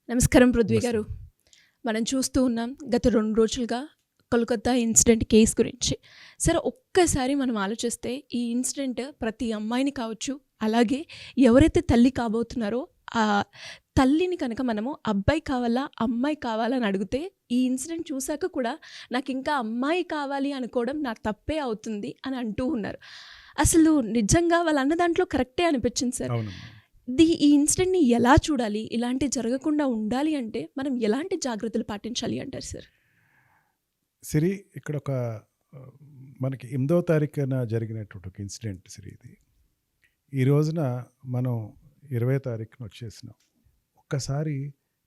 నమస్కారం పృథ్వీ గారు. నమస్తే. మనం చూస్తూ ఉన్నాం గత 2 రోజులుగా కోల్కతా ఇన్సిడెంట్ కేస్ గురించి. సరే ఒక్కసారి మనం ఆలోచిస్తే ఈ ఇన్సిడెంట్ ప్రతి అమ్మాయిని కావచ్చు, అలాగే ఎవరైతే తల్లి కాబోతున్నారో ఆ తల్లిని కనుక మనము అబ్బాయి కావాలా, అమ్మాయి కావాలా అని అడిగితే ఈ ఇన్సిడెంట్ చూసాక కూడా నాకింకా అమ్మాయి కావాలి అనుకోవడం నా తప్పే అవుతుంది అని అంటూ ఉన్నారు. అసలు నిజంగా వాళ్ళు అన్న దాంట్లో కరెక్టే అనిపించింది సార్. అవునమ్మా. ఈ ఇన్సిడెంట్‌ని ఎలా చూడాలి? ఇలాంటివి జరగకుండా ఉండాలి అంటే మనం ఎలాంటి జాగ్రత్తలు పాటించాలి అంటారు సార్? సిరి ఇక్కడ ఒక మనకి 8వ తారీఖున జరిగినటువంటి ఒక ఇన్సిడెంట్ సిరి ఇది. ఈ రోజున మనం 20వ తారీఖున వచ్చేసినాం. ఒక్కసారి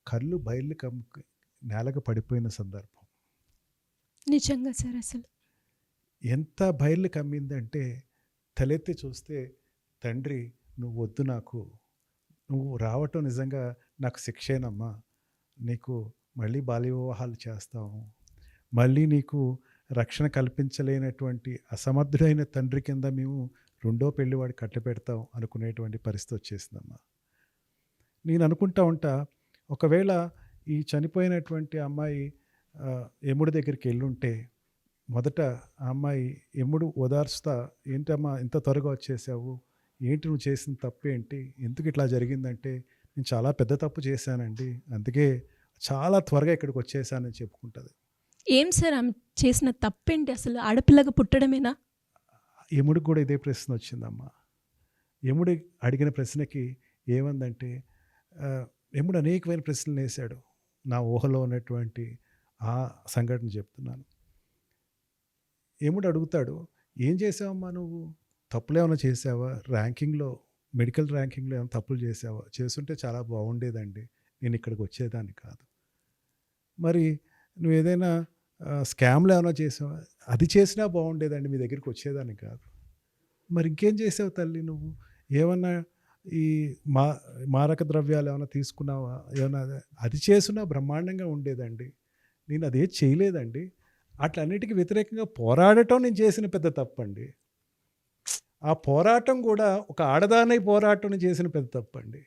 కళ్ళు బయళ్ళు కమ్ముకు నేలకు పడిపోయిన సందర్భం. నిజంగా సార్ అసలు. ఎంత బయళ్ళు కమ్మిందంటే తలెత్తి చూస్తే తండ్రి నువ్వు వద్దు నాకు. నువ్వు రావటం నిజంగా నాకు శిక్షేనమ్మా. నీకు మళ్ళీ బాల్య వివాహాలు చేస్తాము. మళ్ళీ నీకు రక్షణ కల్పించలేనటువంటి అసమర్థుడైన తండ్రి కింద మేము రెండో పెళ్లి వాడి కట్టపెడతాం అనుకునేటువంటి పరిస్థితి వచ్చేసిందమ్మా. నేను అనుకుంటా ఉంటా, ఒకవేళ ఈ చనిపోయినటువంటి అమ్మాయి యముడి దగ్గరికి వెళ్ళుంటే మొదట ఆ అమ్మాయి యముడు ఓదార్చుతా, ఏంటమ్మా ఇంత త్వరగా వచ్చేసావు, ఏంటి నువ్వు చేసిన తప్పు ఏంటి, ఎందుకు ఇట్లా జరిగిందంటే నేను చాలా పెద్ద తప్పు చేశానండి, అందుకే చాలా త్వరగా ఇక్కడికి వచ్చేసానని చెప్పుకుంటుంది. ఏం సార్ ఆమె చేసిన తప్పేంటి అసలు? ఆడపిల్లగా పుట్టడమేనా? యముడికి కూడా ఇదే ప్రశ్న వచ్చిందమ్మా. యముడి అడిగిన ప్రశ్నకి ఏమందంటే, యముడు అనేకమైన ప్రశ్నలు వేశాడు. నా ఊహలో ఉన్నటువంటి ఆ సంఘటన చెప్తున్నాను. యముడు అడుగుతాడు, ఏం చేసావమ్మా నువ్వు? తప్పులు ఏమైనా చేసావా? మెడికల్ ర్యాంకింగ్లో ఏమైనా తప్పులు చేసావా? చేస్తుంటే చాలా బాగుండేదండి, నేను ఇక్కడికి వచ్చేదాన్ని కాదు. మరి నువ్వు ఏదైనా స్కామ్లు ఏమైనా చేసావా? అది చేసినా బాగుండేదండి, మీ దగ్గరికి వచ్చేదాన్ని కాదు. మరి ఇంకేం చేసావు తల్లి నువ్వు? ఏమన్నా ఈ మారక ద్రవ్యాలు ఏమైనా తీసుకున్నావా? ఏమన్నా అది చేసినా బ్రహ్మాండంగా ఉండేదండి, నేను అదే చేయలేదండి. అట్లన్నిటికీ వ్యతిరేకంగా పోరాడటం నేను చేసిన పెద్ద తప్పండి. ఆ పోరాటం కూడా ఒక ఆడదానై పోరాటం చేసిన పెద్ద తప్పండి.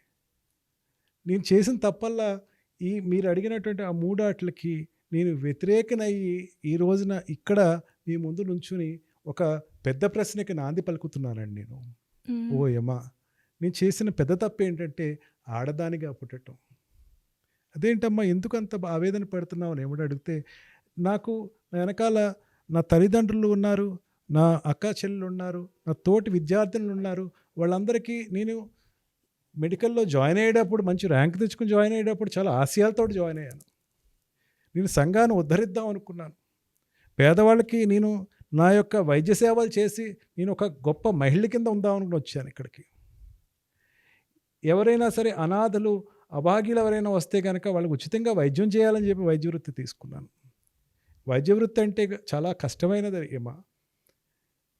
నేను చేసిన తప్పల్లా మీరు అడిగినటువంటి ఆ మూడాట్లకి నేను వ్యతిరేకనయ్యి ఈ రోజున ఇక్కడ మీ ముందు నుంచుని ఒక పెద్ద ప్రశ్నకి నాంది పలుకుతున్నానండి నేను. ఓ యమా, నేను చేసిన పెద్ద తప్పు ఏంటంటే ఆడదానిగా పుట్టడం. అదేంటమ్మా ఎందుకు అంత ఆవేదన పడుతున్నావు అని ఏమిటి అడిగితే, నాకు వెనకాల నా తల్లిదండ్రులు ఉన్నారు, నా అక్క చెల్లెలు ఉన్నారు, నా తోటి విద్యార్థులు ఉన్నారు. వాళ్ళందరికీ నేను మెడికల్లో జాయిన్ అయ్యేటప్పుడు మంచి ర్యాంక్ తెచ్చుకుని జాయిన్ అయ్యేటప్పుడు చాలా ఆశయాలతో జాయిన్ అయ్యాను. నేను సంఘాన్ని ఉద్ధరిద్దాం అనుకున్నాను. పేదవాళ్ళకి నేను నా యొక్క వైద్య సేవలు చేసి నేను ఒక గొప్ప మహిళ కింద ఉందాం అనుకుని వచ్చాను ఇక్కడికి. ఎవరైనా సరే అనాథలు, అభాగ్యులు ఎవరైనా వస్తే కనుక వాళ్ళకి ఉచితంగా వైద్యం చేయాలని చెప్పి వైద్య వృత్తి తీసుకున్నాను. వైద్య వృత్తి అంటే చాలా కష్టమైనది ఏమా.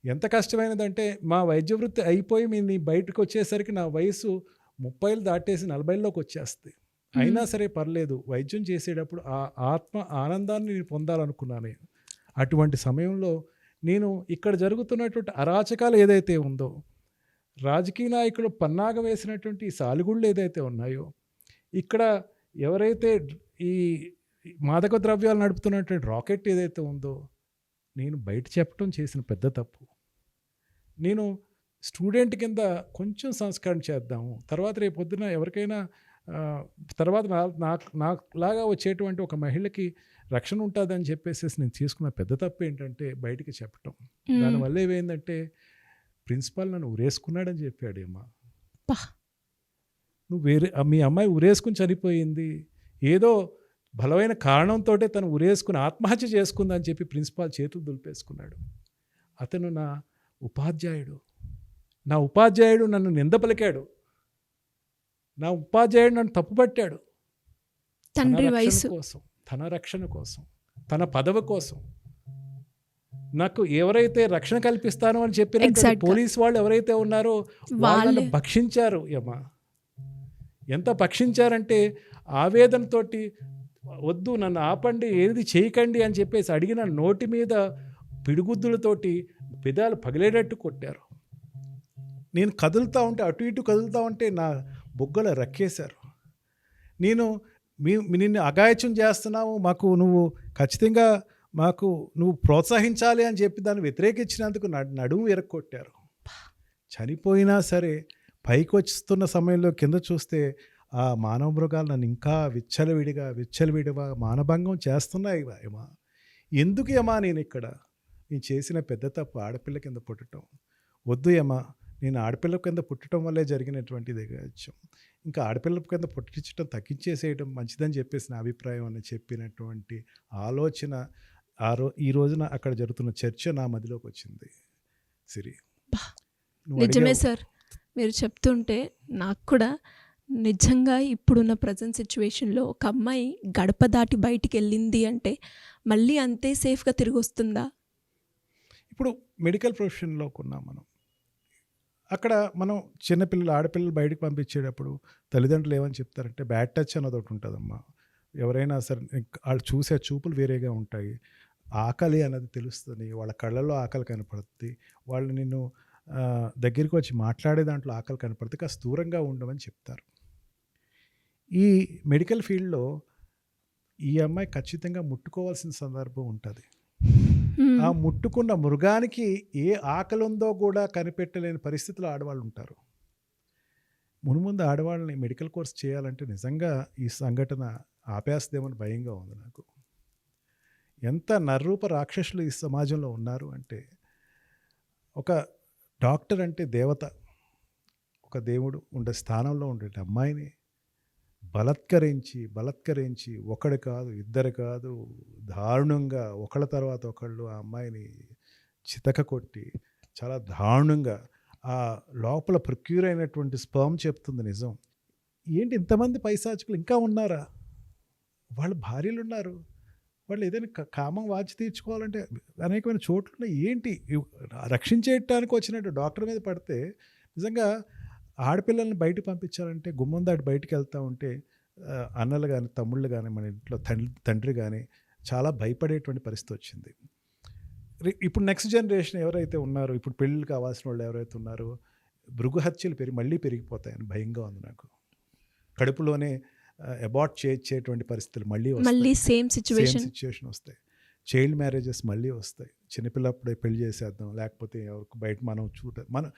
ఎంత కష్టమైనదంటే మా వైద్య వృత్తి అయిపోయి నేను బయటకు వచ్చేసరికి నా వయసు 30 దాటేసి 40లోకి వచ్చేస్తుంది. అయినా సరే పర్లేదు, వైద్యం చేసేటప్పుడు ఆ ఆత్మ ఆనందాన్ని నేను పొందాలనుకున్నాను. అటువంటి సమయంలో నేను ఇక్కడ జరుగుతున్నటువంటి అరాచకాలు ఏదైతే ఉందో, రాజకీయ నాయకులు పన్నాగం వేసినటువంటి ఈ సాలిగుళ్ళు ఏదైతే ఉన్నాయో, ఇక్కడ ఎవరైతే ఈ మాదక ద్రవ్యాలు నడుపుతున్నటువంటి రాకెట్ ఏదైతే ఉందో, నేను బయట చెప్పడం చేసిన పెద్ద తప్పు. నేను స్టూడెంట్ కింద కొంచెం సంస్కరణ చేద్దాము, తర్వాత రేపు పొద్దున ఎవరికైనా తర్వాత నాకులాగా వచ్చేటువంటి ఒక మహిళకి రక్షణ ఉంటుందని చెప్పేసి నేను తీసుకున్న పెద్ద తప్పు ఏంటంటే బయటికి చెప్పటం. దానివల్ల ఏమైందంటే ప్రిన్సిపాల్ నన్ను ఉరేసుకున్నాడని చెప్పాడేమా. మీ అమ్మాయి ఉరేసుకుని చనిపోయింది, ఏదో బలమైన కారణంతో తను ఉరేసుకుని ఆత్మహత్య చేసుకుందని చెప్పి ప్రిన్సిపాల్ చేతులు దులిపేసుకున్నాడు. అతను నా ఉపాధ్యాయుడు నన్ను నింద పలికాడు, నా ఉపాధ్యాయుడు నన్ను తప్పుపట్టాడు. తండ్రి వయసు కోసం, తన రక్షణ కోసం, తన పదవి కోసం నాకు ఎవరైతే రక్షణ కల్పిస్తానో అని చెప్పిన పోలీస్ వాళ్ళు ఎవరైతే ఉన్నారో వాళ్ళని భక్షించారు యమా. ఎంత భక్షించారంటే ఆవేదనతోటి వద్దు నన్ను ఆపండి, ఏది చేయకండి అని చెప్పేసి అడిగిన నోటి మీద పిడిగుద్దులతోటి పెదాలు పగిలేటట్టు కొట్టారు. నేను కదులుతూ ఉంటే, అటు ఇటు కదులుతూ ఉంటే నా బొగ్గలు రక్కేశారు. నేను నిన్ను అఘాయిత్యం చేస్తున్నావు, మాకు నువ్వు ఖచ్చితంగా మాకు నువ్వు ప్రోత్సహించాలి అని చెప్పి దాన్ని వ్యతిరేకించినందుకు నడుము ఎరక్కొట్టారు. చనిపోయినా సరే పైకి వస్తున్న సమయంలో కింద చూస్తే ఆ మానవ మృగాలు నన్ను ఇంకా విచ్చలవిడిగా మానభంగం చేస్తున్నాయి ఏమా. ఎందుకు ఏమా నేను చేసిన పెద్ద తప్పు ఆడపిల్ల కింద పుట్టడం వద్దు ఏమా. నేను ఆడపిల్ల కింద పుట్టడం వల్లే జరిగినటువంటి దిగచ్చం. ఇంకా ఆడపిల్ల కింద పుట్టించడం తగ్గించేసేయడం మంచిదని చెప్పేసి నా అభిప్రాయం అని చెప్పినటువంటి ఆలోచన ఈ రోజున అక్కడ జరుగుతున్న చర్చ నా మదిలోకి వచ్చింది. సిరి, నిజమే సార్, మీరు చెప్తుంటే నాకు కూడా నిజంగా ఇప్పుడున్న ప్రజెంట్ సిచ్యువేషన్లో ఒక అమ్మాయి గడప దాటి బయటికి వెళ్ళింది అంటే మళ్ళీ అంతే సేఫ్గా తిరిగి వస్తుందా? ఇప్పుడు మెడికల్ ప్రొఫెషన్లోకి ఉన్నాం మనం. అక్కడ మనం చిన్నపిల్లలు ఆడపిల్లలు బయటకు పంపించేటప్పుడు తల్లిదండ్రులు ఏమని చెప్తారంటే బ్యాడ్ టచ్ అన్నది ఒకటి ఉంటుందమ్మా. ఎవరైనా సరే వాళ్ళు చూసే చూపులు వేరేగా ఉంటాయి. ఆకలి అన్నది తెలుస్తుంది, వాళ్ళ కళ్ళల్లో ఆకలి కనపడుతుంది, వాళ్ళు నిన్ను దగ్గరికి వచ్చి మాట్లాడే దాంట్లో ఆకలి కనపడుతుంది, కాస్త దూరంగా ఉండమని చెప్తారు. ఈ మెడికల్ ఫీల్డ్లో ఈ అమ్మాయి ఖచ్చితంగా ముట్టుకోవాల్సిన సందర్భం ఉంటుంది. ఆ ముట్టుకున్న మృగానికి ఏ ఆకలి ఉందో కూడా కనిపెట్టలేని పరిస్థితుల్లో ఆడవాళ్ళు ఉంటారు. మునుముందు ఆడవాళ్ళని మెడికల్ కోర్స్ చేయాలంటే నిజంగా ఈ సంఘటన ఆపేస్తేమని భయంగా ఉంది నాకు. ఎంత నర్రూప రాక్షసులు ఈ సమాజంలో ఉన్నారు అంటే, ఒక డాక్టర్ అంటే దేవత, ఒక దేవుడు ఉండే స్థానంలో ఉండే అమ్మాయిని బలత్కరించి ఒకడు కాదు ఇద్దరు కాదు దారుణంగా ఒకళ్ళ తర్వాత ఒకళ్ళు ఆ అమ్మాయిని చితక కొట్టి చాలా దారుణంగా ఆ లోపల ప్రొక్యూర్ అయినటువంటి స్పర్మ్ చెప్తుంది నిజం. ఏంటి ఇంతమంది పైశాచికులు ఇంకా ఉన్నారా? వాళ్ళు భార్యలు ఉన్నారు, వాళ్ళు ఏదైనా కామం వాచి తీర్చుకోవాలంటే అనేకమైన చోట్ల ఏంటి రక్షించేయటానికి వచ్చినట్టు డాక్టర్ మీద పడితే నిజంగా ఆడపిల్లల్ని బయటకు పంపించాలంటే గుమ్మం దాటి బయటికి వెళ్తూ ఉంటే అన్నలు కానీ తమ్ముళ్ళు కానీ మన ఇంట్లో తండ్రి కానీ చాలా భయపడేటువంటి పరిస్థితి వచ్చింది. ఇప్పుడు నెక్స్ట్ జనరేషన్ ఎవరైతే ఉన్నారో, ఇప్పుడు పెళ్ళిళ్ళు కావాల్సిన వాళ్ళు ఎవరైతే ఉన్నారో, భృగు హత్యలు మళ్ళీ పెరిగిపోతాయని భయంగా ఉంది నాకు. కడుపులోనే అబార్ట్ చేయించేటువంటి పరిస్థితులు మళ్ళీ సేమ్ సిచ్యువేషన్ వస్తాయి. చైల్డ్ మ్యారేజెస్ మళ్ళీ వస్తాయి. చిన్నపిల్లప్పుడే పెళ్లి చేసేద్దాం, లేకపోతే ఎవరికి బయట మనం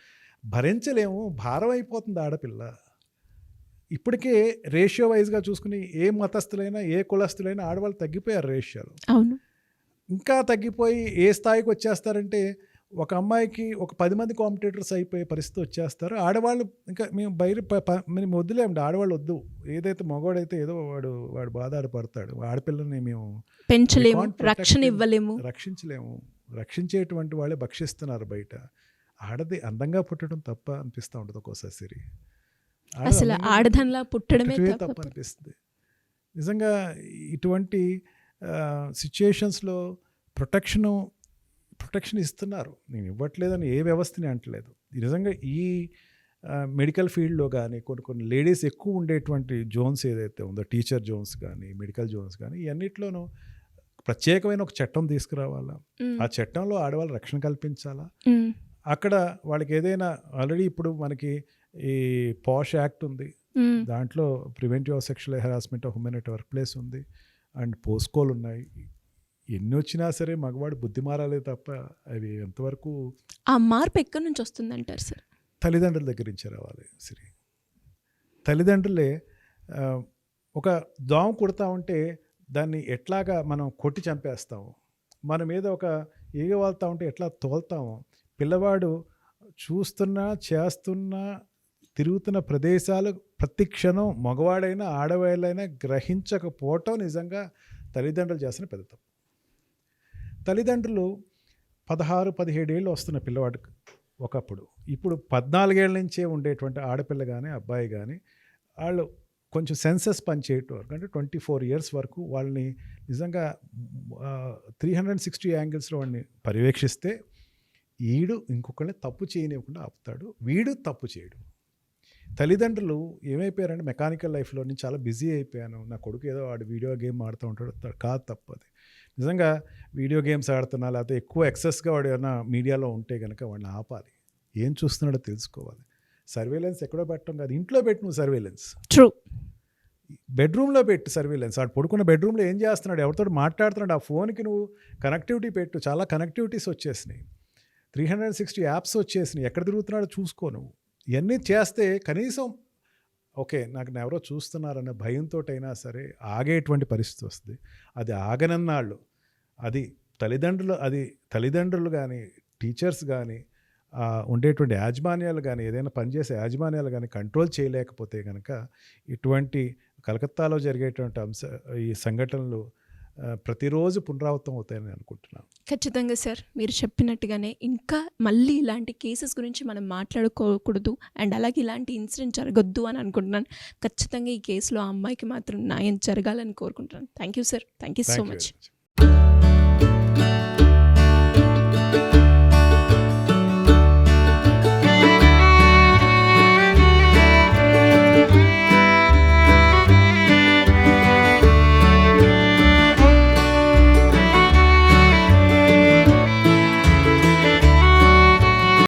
భరించలేము, భారం అయిపోతుంది ఆడపిల్ల. ఇప్పటికే రేషియో వైజ్గా చూసుకుని ఏ మతస్థులైనా ఏ కులస్తులైనా ఆడవాళ్ళు తగ్గిపోయారు రేషియోలు. అవును, ఇంకా తగ్గిపోయి ఏ స్థాయికి వచ్చేస్తారంటే ఒక అమ్మాయికి ఒక 10 మంది కాంపిటేటర్స్ అయిపోయే పరిస్థితి వచ్చేస్తారు. ఆడవాళ్ళు ఇంకా మేము మేము వద్దులేమండి, ఆడవాళ్ళు వద్దు. ఏదైతే మగవాడైతే ఏదో వాడు బాధపడతాడు, ఆడపిల్లని మేము పెంచలేము, రక్షించలేము. రక్షించేటువంటి వాళ్ళే భక్షిస్తున్నారు బయట. ఆడది అందంగా పుట్టడం తప్ప అనిపిస్తూ ఉంటుంది ఒక్కోసారి. అసలు ఆడదన్లా పుట్టడమే తప్ప అనిపిస్తుంది. నిజంగా ఇటువంటి సిచ్యుయేషన్స్లో ప్రొటెక్షన్ ఇస్తున్నారు. నేను ఇవ్వట్లేదని ఏ వ్యవస్థని అంటలేదు. నిజంగా ఈ మెడికల్ ఫీల్డ్లో కానీ కొన్ని లేడీస్ ఎక్కువ ఉండేటువంటి జోన్స్ ఏదైతే ఉందో, టీచర్ జోన్స్ కానీ మెడికల్ జోన్స్ కానీ, ఇవన్నిట్లోనూ ప్రత్యేకమైన ఒక చట్టం తీసుకురావాలా. ఆ చట్టంలో ఆడవాళ్ళు రక్షణ కల్పించాలా. అక్కడ వాళ్ళకి ఏదైనా ఆల్రెడీ ఇప్పుడు మనకి ఈ పాష్ యాక్ట్ ఉంది, దాంట్లో preventive of sexual harassment of women at work place ఉంది, అండ్ పోస్కోలు ఉన్నాయి. ఎన్ని వచ్చినా సరే మగవాడు బుద్ధి మారాలే తప్ప అవి ఎంతవరకు ఆ మార్పు ఎక్కడి నుంచి వస్తుందంటారు సార్? తల్లిదండ్రుల దగ్గర నుంచి రావాలి. సరే, తల్లిదండ్రులే ఒక దోమ కుడతా ఉంటే దాన్ని ఎట్లాగా మనం కొట్టి చంపేస్తాము, మన మీద ఒక ఈగ వాళ్తా ఉంటే ఎట్లా తోలుతాము, పిల్లవాడు చూస్తున్నా చేస్తున్నా తిరుగుతున్న ప్రదేశాలు ప్రతి క్షణం మగవాడైనా ఆడవాళ్ళైనా గ్రహించకపోవటం నిజంగా తల్లిదండ్రులు చేసిన పెద్ద తప్పు. తల్లిదండ్రులు 16-17 ఏళ్ళు వస్తున్న పిల్లవాడికి ఒకప్పుడు, ఇప్పుడు 14 ఏళ్ళ నుంచే ఉండేటువంటి ఆడపిల్ల కానీ అబ్బాయి కానీ వాళ్ళు కొంచెం సెన్సస్ పనిచేయటం వరకు, అంటే 24 ఇయర్స్ వరకు వాళ్ళని నిజంగా 360 యాంగిల్స్లో వాడిని పర్యవేక్షిస్తే వీడు ఇంకొకళ్ళని తప్పు చేయనివ్వకుండా ఆపుతాడు, వీడు తప్పు చేయడు. తల్లిదండ్రులు ఏమైపోయారంటే మెకానికల్ లైఫ్లో నేను చాలా బిజీ అయిపోయాను, నా కొడుకు ఏదో వాడు వీడియో గేమ్ ఆడుతూ ఉంటాడు, కాదు తప్పు అది. నిజంగా వీడియో గేమ్స్ ఆడుతున్నా లేకపోతే ఎక్కువ ఎక్సెస్గా వాడు ఏమైనా మీడియాలో ఉంటే కనుక వాడిని ఆపాలి, ఏం చూస్తున్నాడో తెలుసుకోవాలి. సర్వేలెన్స్ ఎక్కడో పెట్టడం కాదు, ఇంట్లో పెట్టు నువ్వు సర్వేలెన్స్. ట్రూ. బెడ్రూమ్లో పెట్టు సర్వీలెన్స్. వాడు పడుకున్న బెడ్రూమ్లో ఏం చేస్తున్నాడు, ఎవరితో మాట్లాడుతున్నాడు, ఆ ఫోన్కి నువ్వు కనెక్టివిటీ పెట్టు. చాలా కనెక్టివిటీస్ వచ్చేసినాయి, 360 యాప్స్ వచ్చేసినాయి, ఎక్కడ తిరుగుతున్నాడో చూసుకో నువ్వు. ఇవన్నీ చేస్తే కనీసం ఓకే నాకు ఎవరో చూస్తున్నారన్న భయంతో అయినా సరే ఆగేటువంటి పరిస్థితి వస్తుంది. అది ఆగనన్నాళ్ళు అది తల్లిదండ్రులు కానీ, టీచర్స్ కానీ, ఉండేటువంటి యాజమాన్యాలు కానీ, ఏదైనా పనిచేసే యాజమాన్యాలు కానీ కంట్రోల్ చేయలేకపోతే కనుక ఇటువంటి కలకత్తాలో జరిగేటువంటి ఈ సంఘటనలు ప్రతిరోజు పునరావృతం అవుతాయని అనుకుంటున్నాను. ఖచ్చితంగా సార్, మీరు చెప్పినట్టుగానే ఇంకా మళ్ళీ ఇలాంటి కేసెస్ గురించి మనం మాట్లాడుకోకూడదు అండ్ అలాగే ఇలాంటి ఇన్సిడెంట్ జరగొద్దు అని అనుకుంటున్నాను. ఖచ్చితంగా ఈ కేసులో ఆ అమ్మాయికి మాత్రం న్యాయం జరగాలని కోరుకుంటున్నాను. Thank you sir, thank you so Thank you much. very much.